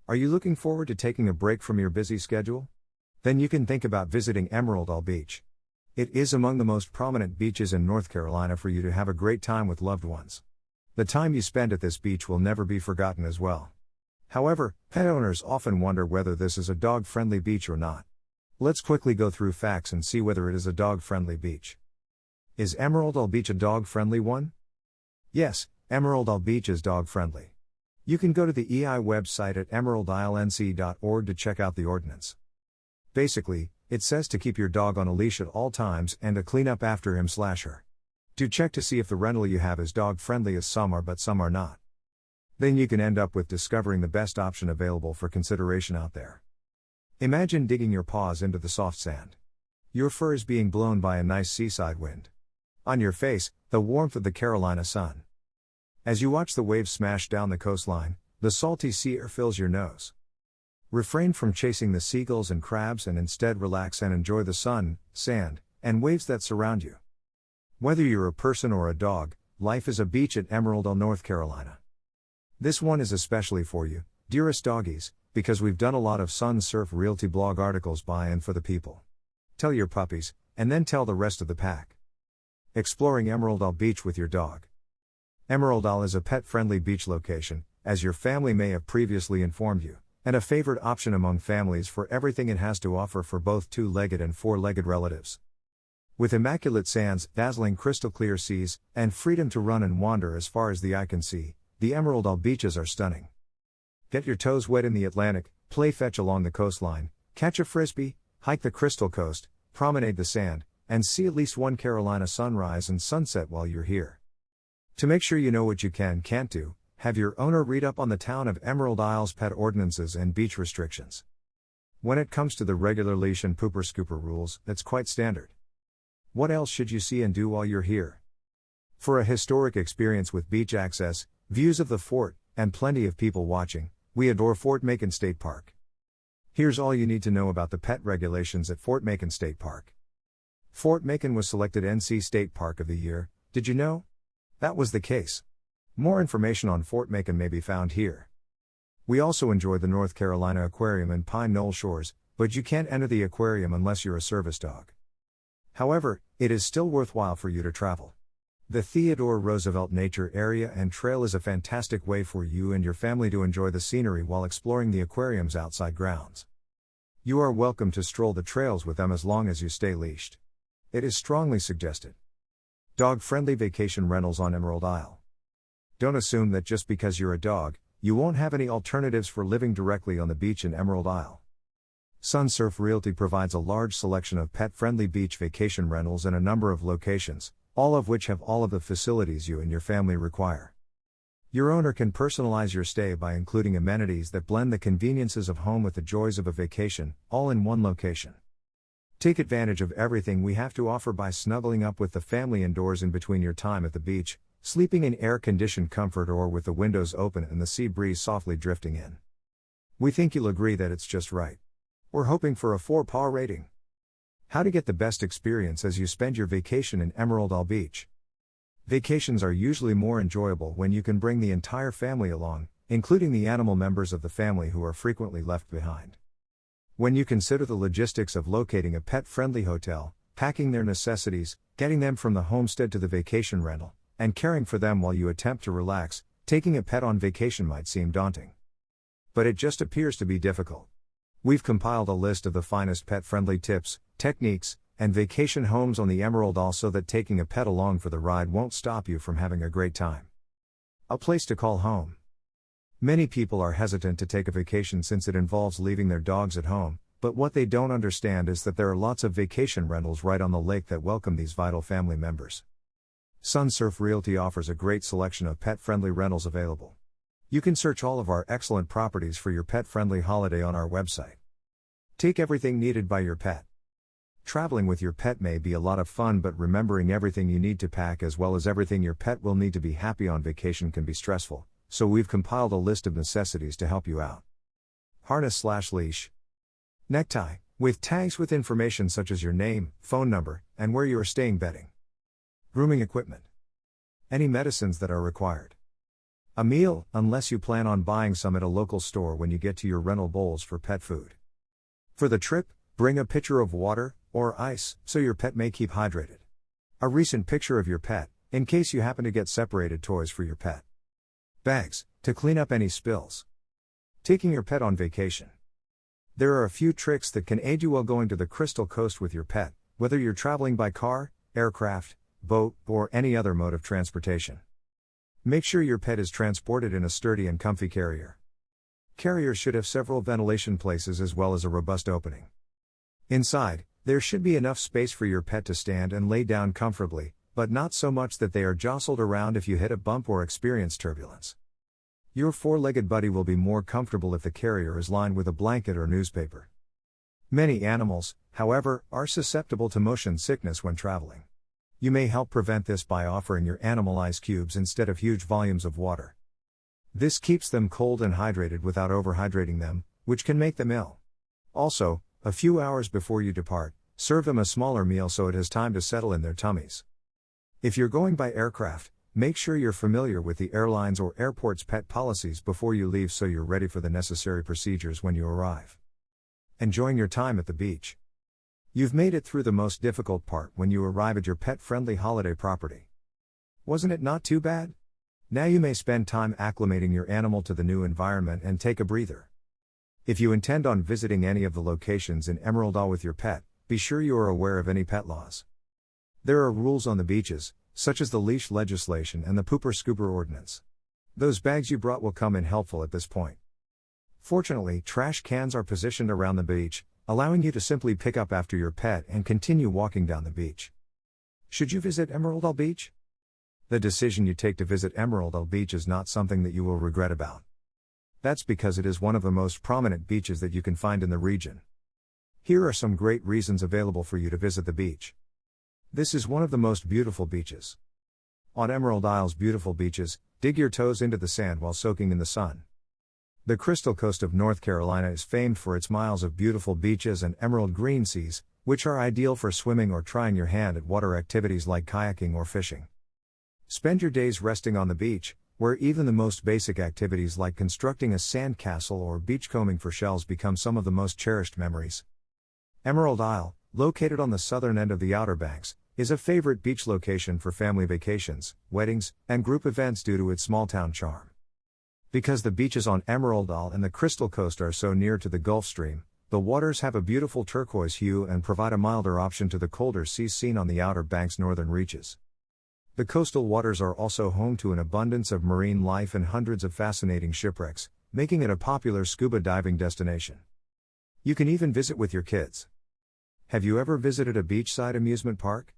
Are you looking forward to taking a break from your busy schedule? Then you can think about visiting Emerald Isle Beach. It is among the most prominent beaches in North Carolina for you to have a great time with loved ones. The time you spend at this beach will never be forgotten as well. However, pet owners often wonder whether this is a dog-friendly beach or not. Let's quickly go through facts and see whether it is a dog-friendly beach. Is Emerald Isle Beach a dog-friendly one? Yes, Emerald Isle Beach is dog-friendly. You can go to the EI website at emeraldislenc.org to check out the ordinance. Basically, it says to keep your dog on a leash at all times and to clean up after him/her. Do check to see if the rental you have is dog-friendly, as some are but some are not. Then you can end up with discovering the best option available for consideration out there. Imagine digging your paws into the soft sand. Your fur is being blown by a nice seaside wind. On your face, the warmth of the Carolina sun. As you watch the waves smash down the coastline, the salty sea air fills your nose. Refrain from chasing the seagulls and crabs and instead relax and enjoy the sun, sand, and waves that surround you. Whether you're a person or a dog, life is a beach at Emerald Isle, North Carolina. This one is especially for you, dearest doggies, because we've done a lot of Sun Surf Realty blog articles by and for the people. Tell your puppies, and then tell the rest of the pack. Exploring Emerald Isle Beach with your dog. Emerald Isle is a pet-friendly beach location, as your family may have previously informed you, and a favored option among families for everything it has to offer for both two-legged and four-legged relatives. With immaculate sands, dazzling crystal-clear seas, and freedom to run and wander as far as the eye can see, the Emerald Isle beaches are stunning. Get your toes wet in the Atlantic, play fetch along the coastline, catch a frisbee, hike the Crystal Coast, promenade the sand, and see at least one Carolina sunrise and sunset while you're here. To make sure you know what you can't do, have your owner read up on the town of Emerald Isle's pet ordinances and beach restrictions. When it comes to the regular leash and pooper scooper rules, that's quite standard. What else should you see and do while you're here? For a historic experience with beach access, views of the fort, and plenty of people watching, we adore Fort Macon State Park. Here's all you need to know about the pet regulations at Fort Macon State Park. Fort Macon was selected NC State Park of the Year, did you know? That was the case. More information on Fort Macon may be found here. We also enjoy the North Carolina Aquarium in Pine Knoll Shores, but you can't enter the aquarium unless you're a service dog. However, it is still worthwhile for you to travel. The Theodore Roosevelt Nature Area and Trail is a fantastic way for you and your family to enjoy the scenery while exploring the aquarium's outside grounds. You are welcome to stroll the trails with them as long as you stay leashed. It is strongly suggested. Dog-friendly vacation rentals on Emerald Isle. Don't assume that just because you're a dog, you won't have any alternatives for living directly on the beach in Emerald Isle. Sun Surf Realty provides a large selection of pet-friendly beach vacation rentals in a number of locations, all of which have all of the facilities you and your family require. Your owner can personalize your stay by including amenities that blend the conveniences of home with the joys of a vacation, all in one location. Take advantage of everything we have to offer by snuggling up with the family indoors in between your time at the beach, sleeping in air-conditioned comfort or with the windows open and the sea breeze softly drifting in. We think you'll agree that it's just right. We're hoping for a 4-paw rating. How to get the best experience as you spend your vacation in Emerald Isle Beach. Vacations are usually more enjoyable when you can bring the entire family along, including the animal members of the family who are frequently left behind. When you consider the logistics of locating a pet-friendly hotel, packing their necessities, getting them from the homestead to the vacation rental, and caring for them while you attempt to relax, taking a pet on vacation might seem daunting. But it just appears to be difficult. We've compiled a list of the finest pet-friendly tips, techniques, and vacation homes on the Emerald Isle so that taking a pet along for the ride won't stop you from having a great time. A place to call home. Many people are hesitant to take a vacation since it involves leaving their dogs at home, but what they don't understand is that there are lots of vacation rentals right on the lake that welcome these vital family members. Sun Surf Realty offers a great selection of pet-friendly rentals available. You can search all of our excellent properties for your pet-friendly holiday on our website. Take everything needed by your pet. Traveling with your pet may be a lot of fun, but remembering everything you need to pack as well as everything your pet will need to be happy on vacation can be stressful, so we've compiled a list of necessities to help you out. Harness/leash. Necktie, with tags with information such as your name, phone number, and where you are staying. Bedding. Grooming equipment. Any medicines that are required. A meal, unless you plan on buying some at a local store when you get to your rental bowls for pet food. For the trip, bring a pitcher of water, or ice, so your pet may keep hydrated. A recent picture of your pet, in case you happen to get separated toys for your pet. Bags, to clean up any spills. Taking your pet on vacation. There are a few tricks that can aid you while going to the Crystal Coast with your pet, whether you're traveling by car, aircraft, boat, or any other mode of transportation. Make sure your pet is transported in a sturdy and comfy carrier. Carriers should have several ventilation places as well as a robust opening. Inside, there should be enough space for your pet to stand and lay down comfortably, but not so much that they are jostled around if you hit a bump or experience turbulence. Your four-legged buddy will be more comfortable if the carrier is lined with a blanket or newspaper. Many animals, however, are susceptible to motion sickness when traveling. You may help prevent this by offering your animal ice cubes instead of huge volumes of water. This keeps them cold and hydrated without overhydrating them, which can make them ill. Also, a few hours before you depart, serve them a smaller meal so it has time to settle in their tummies. If you're going by aircraft, make sure you're familiar with the airlines or airport's pet policies before you leave so you're ready for the necessary procedures when you arrive. Enjoying your time at the beach. You've made it through the most difficult part when you arrive at your pet-friendly holiday property. Wasn't it not too bad? Now you may spend time acclimating your animal to the new environment and take a breather. If you intend on visiting any of the locations in Emerald Isle with your pet, be sure you are aware of any pet laws. There are rules on the beaches, such as the leash legislation and the pooper scooper ordinance. Those bags you brought will come in helpful at this point. Fortunately, trash cans are positioned around the beach, allowing you to simply pick up after your pet and continue walking down the beach. Should you visit Emerald Isle Beach? The decision you take to visit Emerald Isle Beach is not something that you will regret about. That's because it is one of the most prominent beaches that you can find in the region. Here are some great reasons available for you to visit the beach. This is one of the most beautiful beaches. On Emerald Isle's beautiful beaches, dig your toes into the sand while soaking in the sun. The Crystal Coast of North Carolina is famed for its miles of beautiful beaches and emerald green seas, which are ideal for swimming or trying your hand at water activities like kayaking or fishing. Spend your days resting on the beach, where even the most basic activities like constructing a sand castle or beachcombing for shells become some of the most cherished memories. Emerald Isle, located on the southern end of the Outer Banks, is a favorite beach location for family vacations, weddings, and group events due to its small-town charm. Because the beaches on Emerald Isle and the Crystal Coast are so near to the Gulf Stream, the waters have a beautiful turquoise hue and provide a milder option to the colder seas seen on the Outer Banks' northern reaches. The coastal waters are also home to an abundance of marine life and hundreds of fascinating shipwrecks, making it a popular scuba diving destination. You can even visit with your kids. Have you ever visited a beachside amusement park?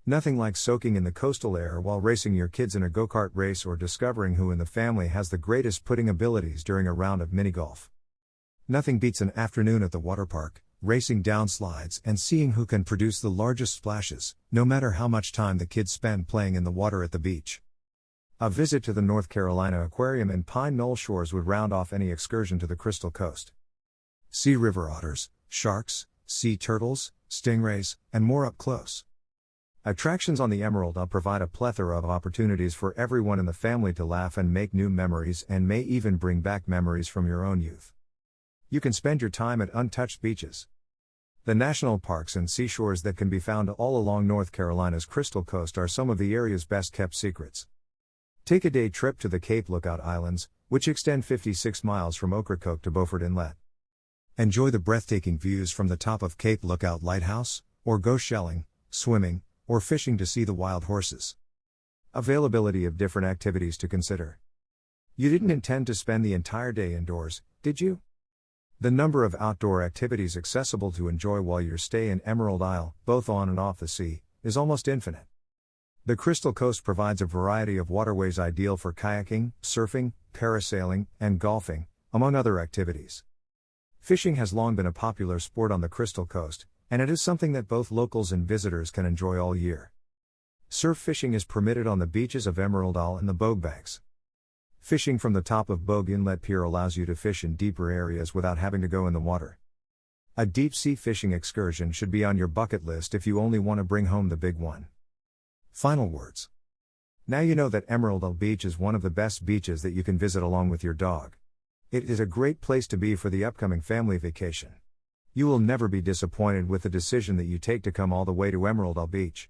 Nothing like soaking in the coastal air while racing your kids in a go-kart race or discovering who in the family has the greatest putting abilities during a round of mini-golf. Nothing beats an afternoon at the water park, racing down slides and seeing who can produce the largest splashes, no matter how much time the kids spend playing in the water at the beach. A visit to the North Carolina Aquarium in Pine Knoll Shores would round off any excursion to the Crystal Coast. See river otters, sharks, sea turtles, stingrays, and more up close. Attractions on the Emerald Isle provide a plethora of opportunities for everyone in the family to laugh and make new memories and may even bring back memories from your own youth. You can spend your time at untouched beaches. The national parks and seashores that can be found all along North Carolina's Crystal Coast are some of the area's best kept secrets. Take a day trip to the Cape Lookout Islands, which extend 56 miles from Ocracoke to Beaufort Inlet. Enjoy the breathtaking views from the top of Cape Lookout Lighthouse, or go shelling, swimming, or fishing to see the wild horses. Availability of different activities to consider. You didn't intend to spend the entire day indoors, did you? The number of outdoor activities accessible to enjoy while your stay in Emerald Isle, both on and off the sea, is almost infinite. The Crystal Coast provides a variety of waterways ideal for kayaking, surfing, parasailing, and golfing, among other activities. Fishing has long been a popular sport on the Crystal Coast, and it is something that both locals and visitors can enjoy all year. Surf fishing is permitted on the beaches of Emerald Isle and the Bogue Banks. Fishing from the top of Bogue Inlet Pier allows you to fish in deeper areas without having to go in the water. A deep-sea fishing excursion should be on your bucket list if you only want to bring home the big one. Final words. Now you know that Emerald Isle Beach is one of the best beaches that you can visit along with your dog. It is a great place to be for the upcoming family vacation. You will never be disappointed with the decision that you take to come all the way to Emerald Isle Beach.